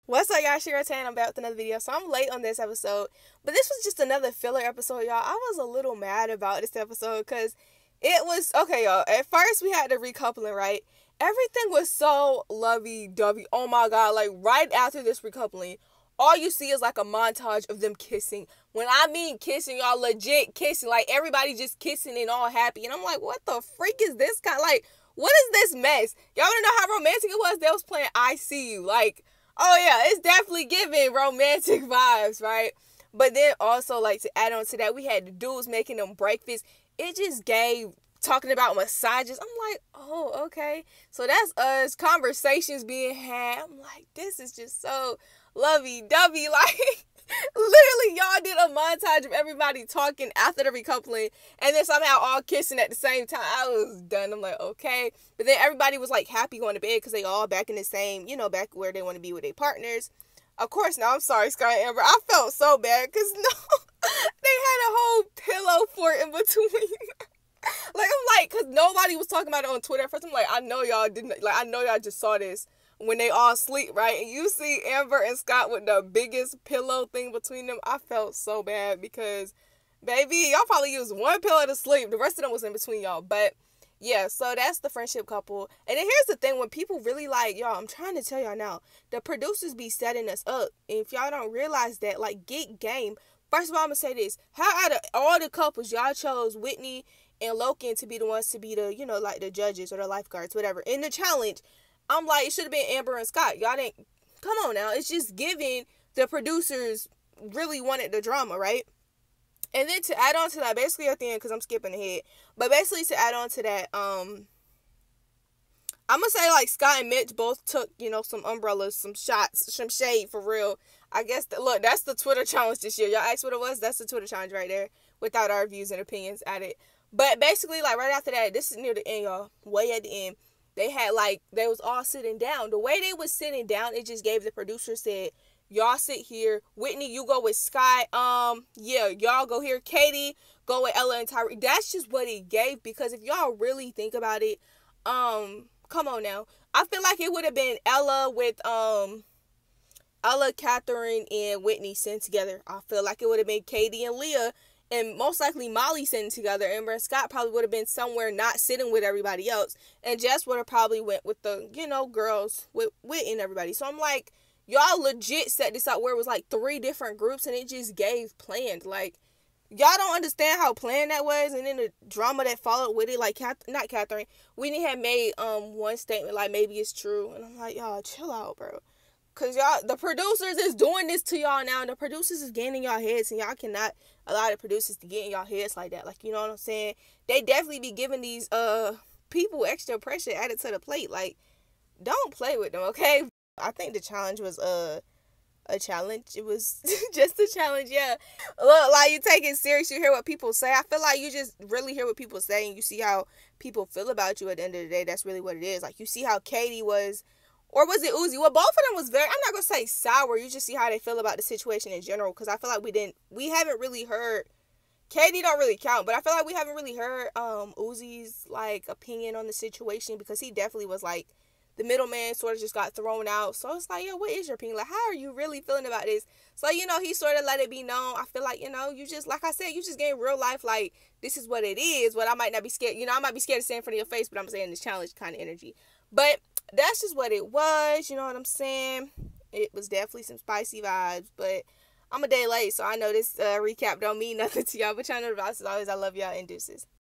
What's up, y'all? Shira Tan. I'm back with another video. So I'm late on this episode, but this was just another filler episode, y'all. I was a little mad about this episode because it was okay, y'all. At first, we had the recoupling, right? Everything was so lovey-dovey. Oh my god! Like right after this recoupling, all you see is like a montage of them kissing. When I mean kissing, y'all, legit kissing. Like everybody just kissing and all happy. And I'm like, what the freak is this guy? Like, what is this mess? Y'all wanna know how romantic it was? They was playing "I See You," like. Oh yeah, it's definitely giving romantic vibes, right? But then also, like, to add on to that, we had the dudes making them breakfast. It just gave talking about massages. I'm like, oh, okay. So that's us, conversations being had. I'm like, this is just so lovey-dovey. Like, literally, y'all did a montage of everybody talking after the recoupling and then somehow all kissing at the same time. I was done. I'm like, okay. But then everybody was like happy going to bed because they all back in the same, back where they want to be with their partners. Of course, now I'm sorry, Sky and Amber. I felt so bad because no, they had a whole pillow fort in between. Like, I'm like, because nobody was talking about it on Twitter. At first, I'm like, I know y'all didn't, like, I know y'all just saw this when they all sleep, right? And you see Amber and Scott with the biggest pillow thing between them. I felt so bad because, baby, y'all probably used one pillow to sleep. The rest of them was in between y'all. But, yeah, so that's the friendship couple. And then here's the thing. When people really like, y'all, I'm trying to tell y'all now, the producers be setting us up. And if y'all don't realize that, like, get game. First of all, I'm going to say this. How out of all the couples, y'all chose Whitney and Logan to be the ones to be the, like the judges or the lifeguards, whatever, in the challenge. I'm like, it should have been Amber and Scott. Y'all didn't, come on now. It's just giving the producers really wanted the drama, right? And then to add on to that, basically at the end, because I'm skipping ahead, but basically to add on to that, I'm going to say like Scott and Mitch both took, some umbrellas, some shots, some shade for real. I guess, look, that's the Twitter challenge this year. Y'all asked what it was? That's the Twitter challenge right there without our views and opinions at it. But basically, like, right after that, this is near the end, y'all, way at the end, they had, like, they was all sitting down. The way they was sitting down, it just gave the producer said, y'all sit here. Whitney, you go with Sky. Yeah, y'all go here. Katie, go with Ella and Tyreek. That's just what it gave, because if y'all really think about it, come on now. I feel like it would have been Ella with, Ella, Catherine, and Whitney sitting together. I feel like it would have been Katie and Leah, and most likely Molly sitting together. Amber and Scott probably would have been somewhere not sitting with everybody else. And Jess would have probably went with the, girls with Whit and everybody. So I'm like, y'all legit set this up where it was like 3 different groups and it just gave planned. Like, y'all don't understand how planned that was. And then the drama that followed with it, like, not Catherine, Whitney had made one statement like, maybe it's true. And I'm like, y'all, chill out, bro. Because y'all, the producers is doing this to y'all now. And the producers is getting in y'all heads. And y'all cannot allow the producers to get in y'all heads like that. Like, you know what I'm saying? They definitely be giving these people extra pressure added to the plate. Like, don't play with them, okay? I think the challenge was a challenge. It was just a challenge, yeah. Look, like, you take it serious. You hear what people say. I feel like you just really hear what people say. And you see how people feel about you at the end of the day. That's really what it is. Like, you see how Katie was... Or was it Uzi? Well, both of them was very, I'm not going to say sour. You just see how they feel about the situation in general. Because I feel like we haven't really heard, Katie don't really count. But I feel like we haven't really heard Uzi's, like, opinion on the situation. Because he definitely was, like, the middleman sort of just got thrown out. So it's like, yo, what is your opinion? Like, how are you really feeling about this? So, he sort of let it be known. I feel like, you just, like I said, you just getting real life, like, this is what it is. But I might not be scared. I might be scared to stand in front of your face. But I'm saying this challenge kind of energy. But that's just what it was, you know what I'm saying? It was definitely some spicy vibes, but I'm a day late, so I know this recap don't mean nothing to y'all, but y'all know the vibes as always. I love y'all and deuces.